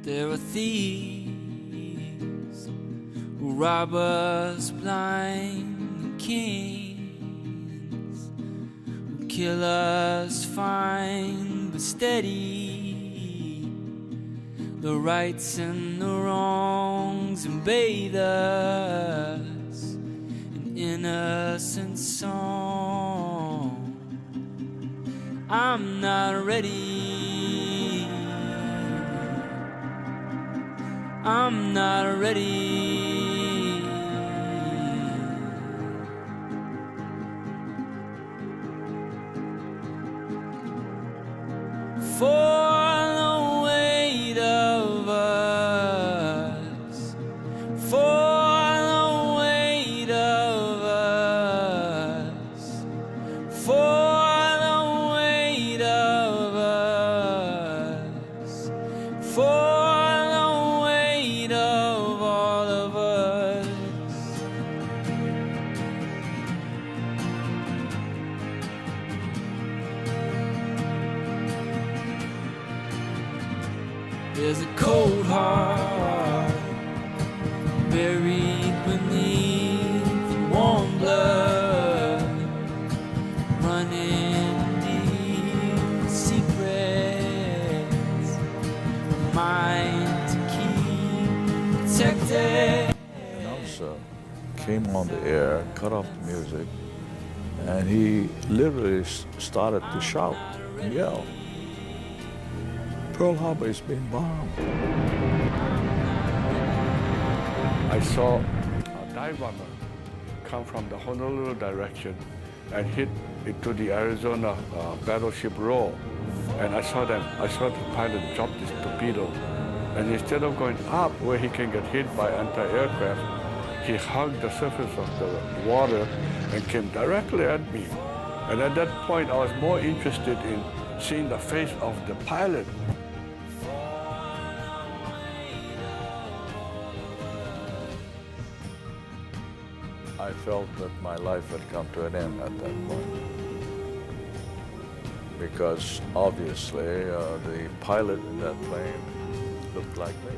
There are thieves who rob us blind, and kings who kill us fine but steady. The rights and the wrongs and bathe us in innocent song. I'm not ready. I'm not ready. For the weight of us, for the weight of us, for the weight of us, for there's a cold heart buried beneath warm blood, running deep secrets, mind to keep protected. The announcer came on the air, cut off the music, and he literally started to shout and yell. Pearl Harbor is being bombed. I saw a dive bomber come from the Honolulu direction and hit into the Arizona battleship Roll. And I saw the pilot drop this torpedo. And instead of going up where he can get hit by anti-aircraft, he hugged the surface of the water and came directly at me. And at that point, I was more interested in seeing the face of the pilot. I felt that my life had come to an end at that point. Because obviously the pilot in that plane looked like me.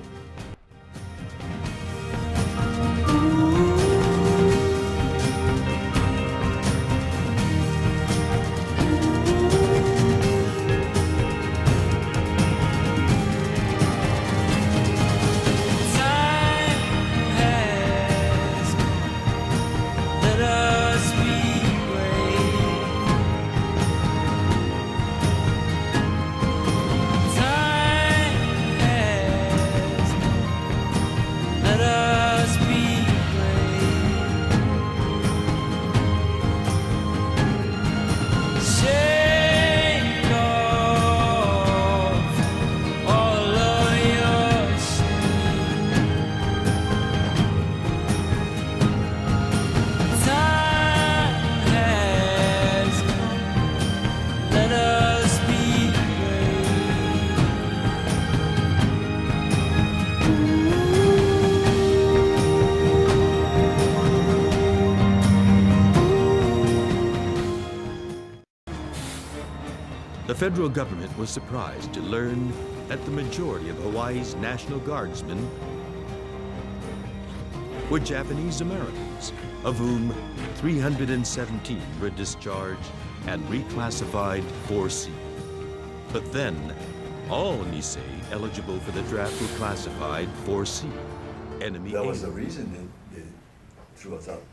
The federal government was surprised to learn that the majority of Hawaii's National Guardsmen were Japanese Americans, of whom 317 were discharged and reclassified 4C. But then, all Nisei eligible for the draft were classified 4C, enemy That was the aliens. reason they threw us out,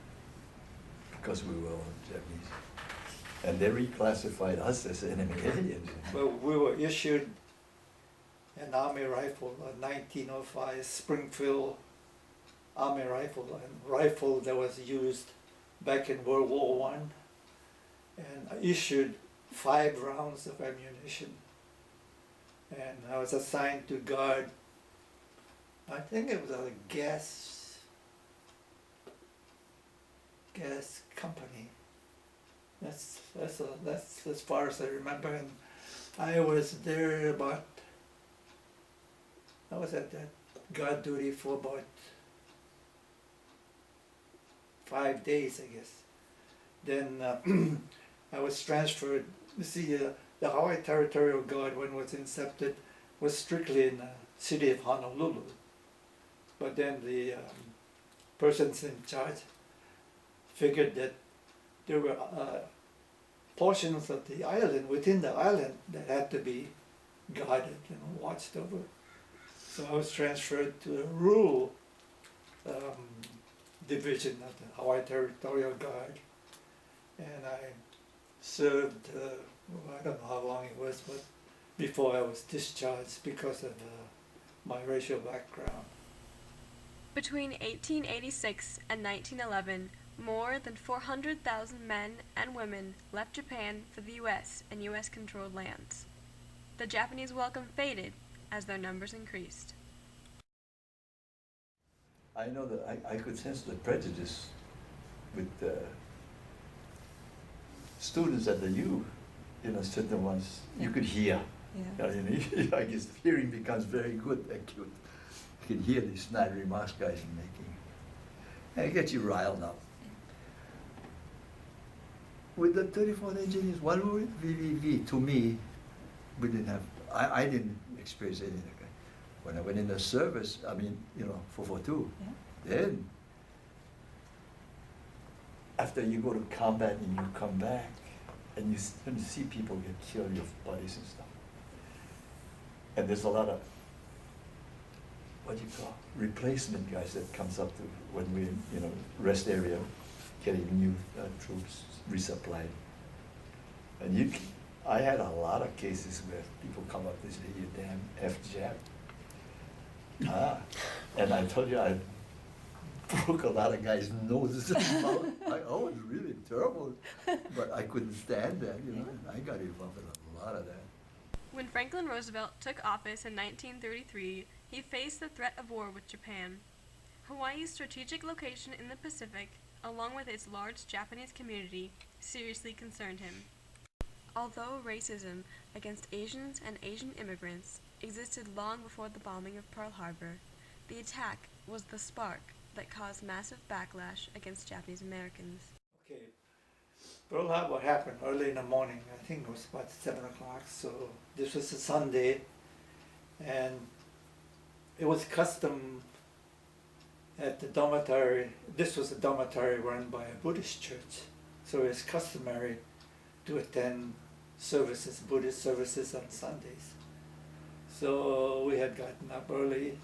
because we were all Japanese. And they reclassified us as enemy aliens. Well, we were issued an Army rifle, a 1905 Springfield Army rifle, a rifle that was used back in World War I, and I issued 5 rounds of ammunition. And I was assigned to guard, I think it was a gas company. That's as far as I remember, and I was there I was at that guard duty for about 5 days, I guess. Then I was transferred. You see, the Hawaii Territorial Guard, when it was incepted, was strictly in the city of Honolulu. But then the persons in charge figured that there were portions of the island, within the island, that had to be guarded and watched over. So I was transferred to the rural division of the Hawaii Territorial Guard, and I served, I don't know how long it was, but before I was discharged because of my racial background. Between 1886 and 1911, more than 400,000 men and women left Japan for the U.S. and U.S.-controlled lands. The Japanese welcome faded as their numbers increased. I know that I could sense the prejudice with the students at the U, certain ones you could hear. Yeah. I guess hearing becomes very good, acute. You can hear these snide remarks guys are making. And it gets you riled up. With the 34th engineers, what were it? VVV, to me, we didn't have, I didn't experience anything. When I went in the service, 442, then after you go to combat and you come back and you see people get killed, your buddies and stuff. And there's a lot of, replacement guys that comes up to when we, rest area, getting new troops resupplied. And I had a lot of cases where people come up and say, you damn F-Jap. And I told you I broke a lot of guys' noses. I was really terrible, but I couldn't stand that, and I got involved in a lot of that. When Franklin Roosevelt took office in 1933, he faced the threat of war with Japan. Hawaii's strategic location in the Pacific, along with its large Japanese community, seriously concerned him. Although racism against Asians and Asian immigrants existed long before the bombing of Pearl Harbor, the attack was the spark that caused massive backlash against Japanese Americans. Okay, Pearl Harbor happened early in the morning. I think it was about 7 o'clock, so this was a Sunday, and it was custom at the dormitory. This was a dormitory run by a Buddhist church, so it's customary to attend services, Buddhist services on Sundays. So we had gotten up early.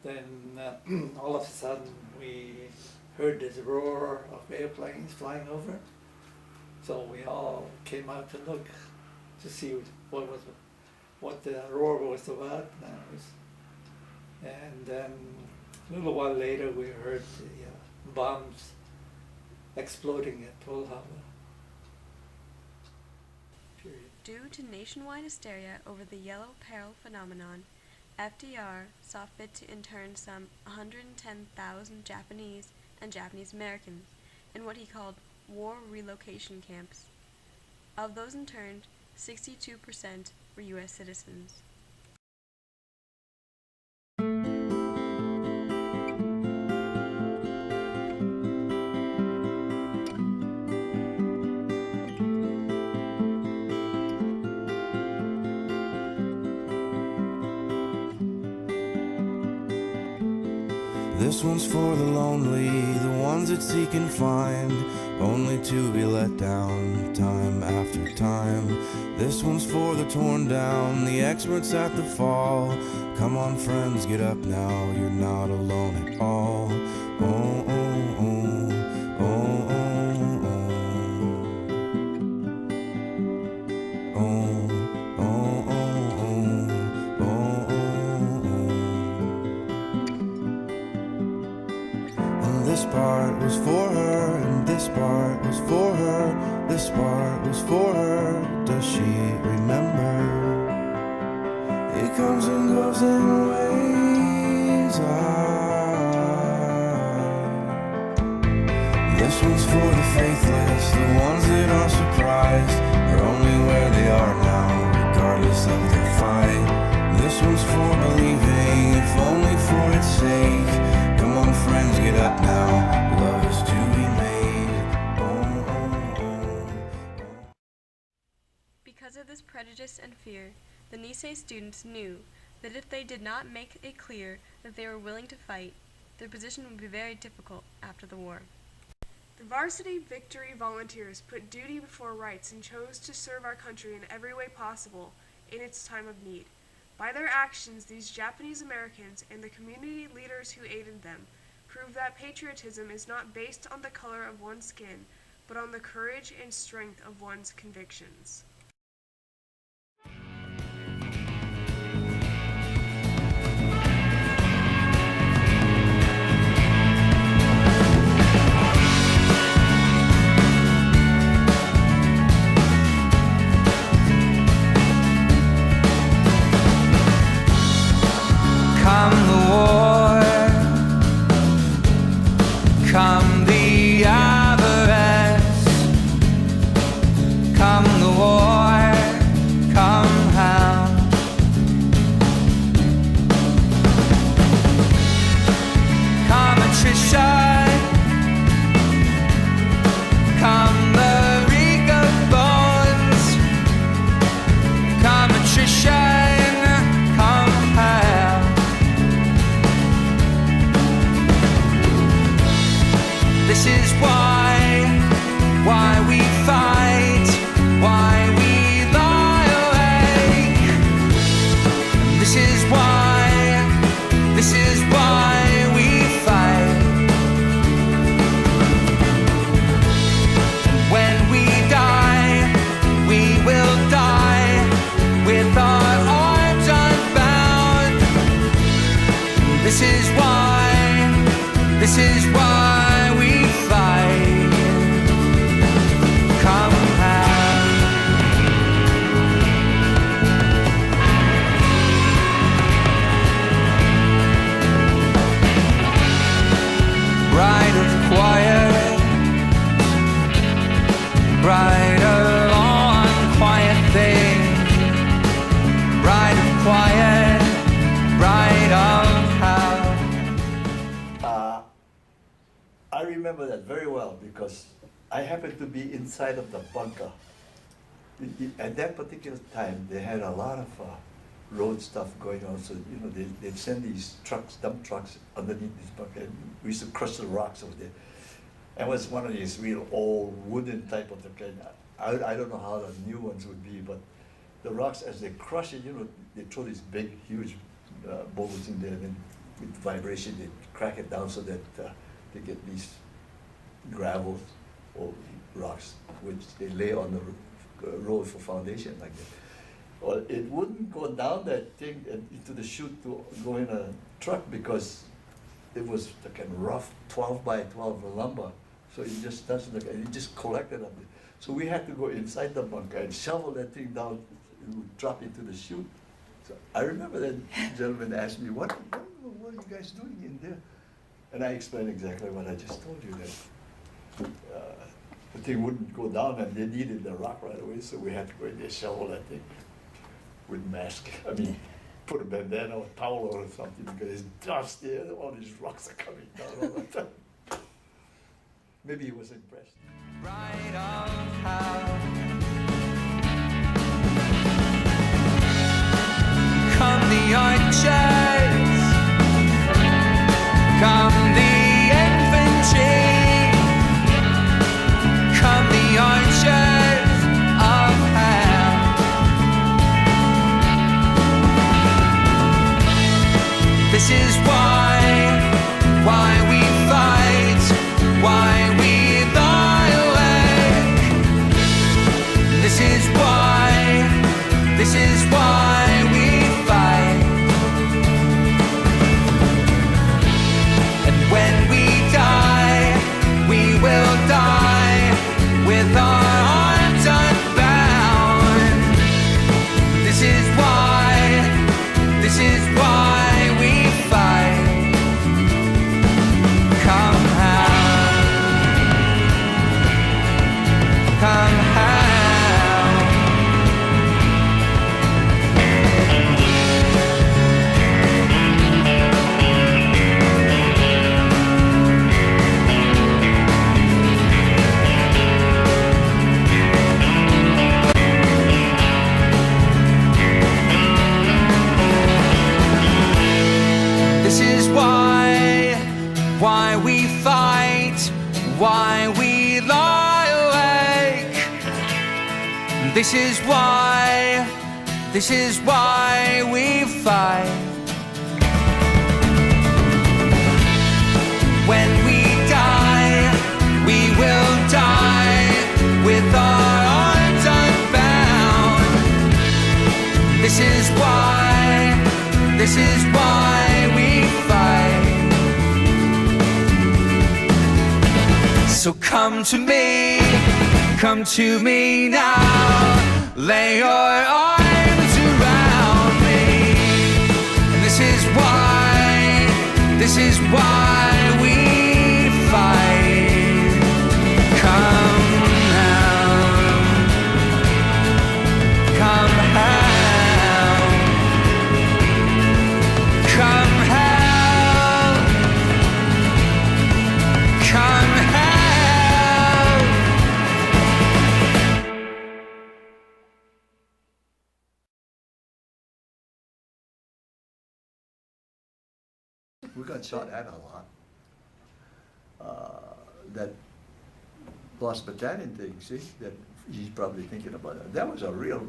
Then all of a sudden we heard this roar of airplanes flying over. So we all came out to look to see what the roar was about. And then a little while later we heard the bombs exploding at Pearl Harbor. Period. Due to nationwide hysteria over the yellow peril phenomenon, FDR saw fit to intern some 110,000 Japanese and Japanese Americans in what he called war relocation camps. Of those interned, 62% were U.S. citizens. This one's for the lonely, the ones that seek and find, only to be let down time after time. This one's for the torn down, the experts at the fall. Come on friends, get up now, you're not alone at all. Oh, oh, oh, oh, oh, was for her, and this part was for her, this part was for her. Does she remember? It comes and goes in waves. This one's for the faithless, the ones that are surprised, are only where they are now, regardless of their fight. This one's for believing, if only for its sake. Come on friends, get up now, love is to be made. Oh, oh, oh. Because of this prejudice and fear, the Nisei students knew that if they did not make it clear that they were willing to fight, their position would be very difficult after the war. The Varsity Victory Volunteers put duty before rights and chose to serve our country in every way possible in its time of need. By their actions, these Japanese Americans and the community leaders who aided them prove that patriotism is not based on the color of one's skin, but on the courage and strength of one's convictions. Come the war, come the avarice, come the war, come how. Come attrition, come the rigor bones, come attrition, come how. This is why we fight, why we lie awake. This is why we fight. When we die, we will die with our arms unbound. This is why we fight. Come how. Rite of quiet, rite of unquiet thing, rite of quiet, rite of how. I remember that very well because I happened to be inside of the bunker. At that particular time, they had a lot of road stuff going on. So, they'd send these trucks, dump trucks underneath this bunker. And we used to crush the rocks over there. And it was one of these real old wooden type of the kind. I don't know how the new ones would be, but the rocks, as they crush it, they throw these big, huge boulders in there, and then with vibration, they crack it down so that they get these gravel or rocks, which they lay on the road for foundation like that. Well, it wouldn't go down that thing and into the chute to go in a truck because it was like a rough 12 by 12 lumber. So it just doesn't look, and it just collected up there. So we had to go inside the bunker and shovel that thing down. It would drop into the chute. So I remember that gentleman asked me, what are you guys doing in there? And I explained exactly what I just told you, that the thing wouldn't go down and they needed the rock right away, so we had to go in there, shovel that thing with mask. Put a bandana or towel or something because it's dust there, all these rocks are coming down all the time. Maybe he was impressed. Right on how. Come the archers, come the infantry, come the archers of hell. This is why we fight, why we lie awake. This is why we fight. When we die, we will die with our arms unbound. This is why we fight. So come to me now. Lay your arms around me. This is why we fight. Come now, come now, come now, come now. We got shot at a lot. That lost battalion thing, see, that he's probably thinking about it. That was a real,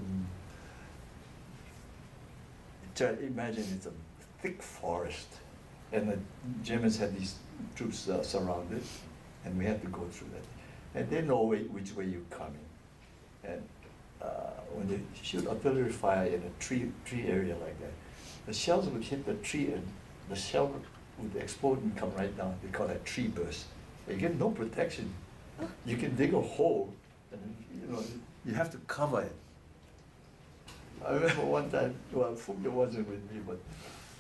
imagine it's a thick forest, and the Germans had these troops surrounded, and we had to go through that. And they know which way you're coming. And when they shoot artillery fire in a tree area like that, the shells would hit the tree and the shell would explode and come right down. They call that tree burst. You get no protection. You can dig a hole, and you have to cover it. I remember one time, well, Fumio wasn't with me, but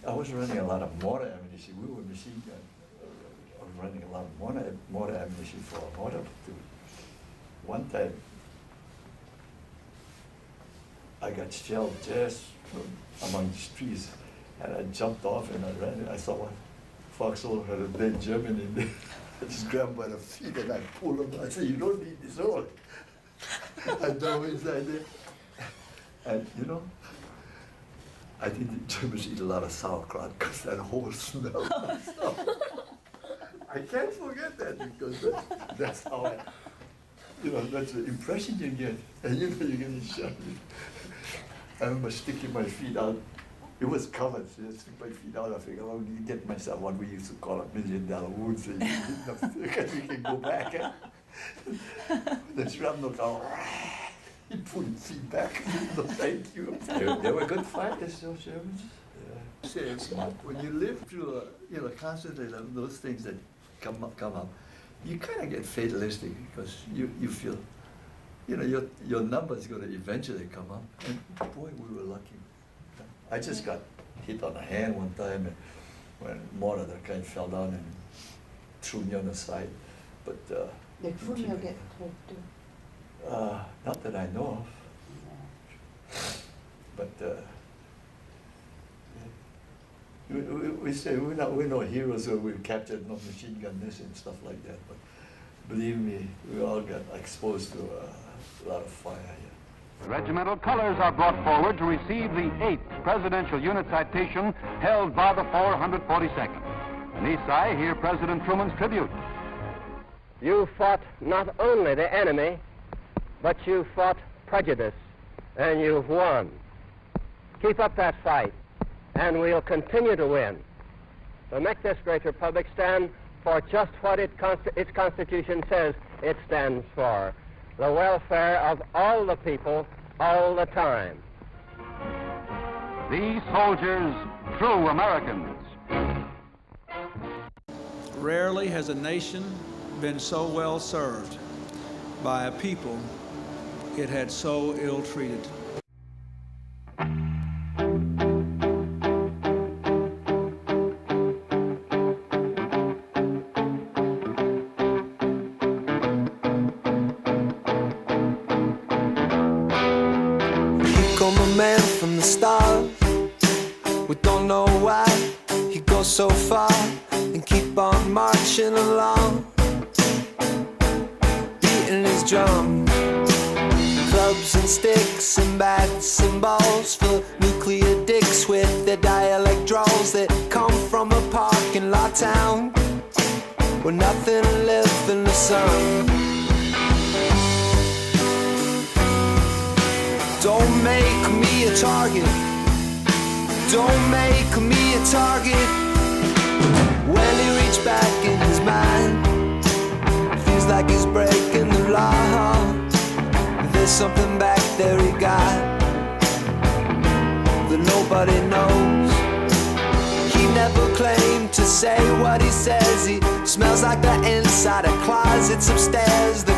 I was running a lot of mortar ammunition. We were machine gun. I was running a lot of mortar ammunition for a mortar platoon. One time, I got shelled just among these trees, and I jumped off and I ran. And I saw one foxhole had a dead German in there. I just grabbed him by the feet and I pulled him. I said, "You don't need this all." I dove inside there. And I think the Germans eat a lot of sauerkraut because that whole smell. I can't forget that because that's how that's the impression you get. And you're getting shot. I remember sticking my feet out. It was covered, so I stick my feet out. I figured, oh, you get myself what we used to call $1 million wound, so you can go back. The shrapnel go, you pull your feet back. No, thank you. They were good fighters, those Germans. Yeah. When you live through, constantly those things that come up, you kind of get fatalistic because you feel, your number is going to eventually come up. And boy, we were lucky. I just got hit on the hand one time when mortar that kind fell down and threw me on the side. But did Fumio get hurt too? not that I know of. But we say we're not heroes or we've captured no machine gun this and stuff like that. But believe me, we all got exposed to a lot of fire here. Regimental colors are brought forward to receive the 8th Presidential Unit Citation held by the 442nd. And Kasey, hear President Truman's tribute. You fought not only the enemy, but you fought prejudice, and you've won. Keep up that fight, and we'll continue to win. To make this great republic stand for just what its Constitution says it stands for. The welfare of all the people, all the time. These soldiers, true Americans. Rarely has a nation been so well served by a people it had so ill-treated. From the start, we don't know why he goes so far and keep on marching along, beating his drum. Clubs and sticks and bats and balls for nuclear dicks with their dialect draws that come from a parking lot town where nothing lived in the sun. a target. Don't make me a target. When he reached back in his mind, feels like he's breaking the law. There's something back there he got that nobody knows. He never claimed to say what he says. He smells like the inside of closets upstairs.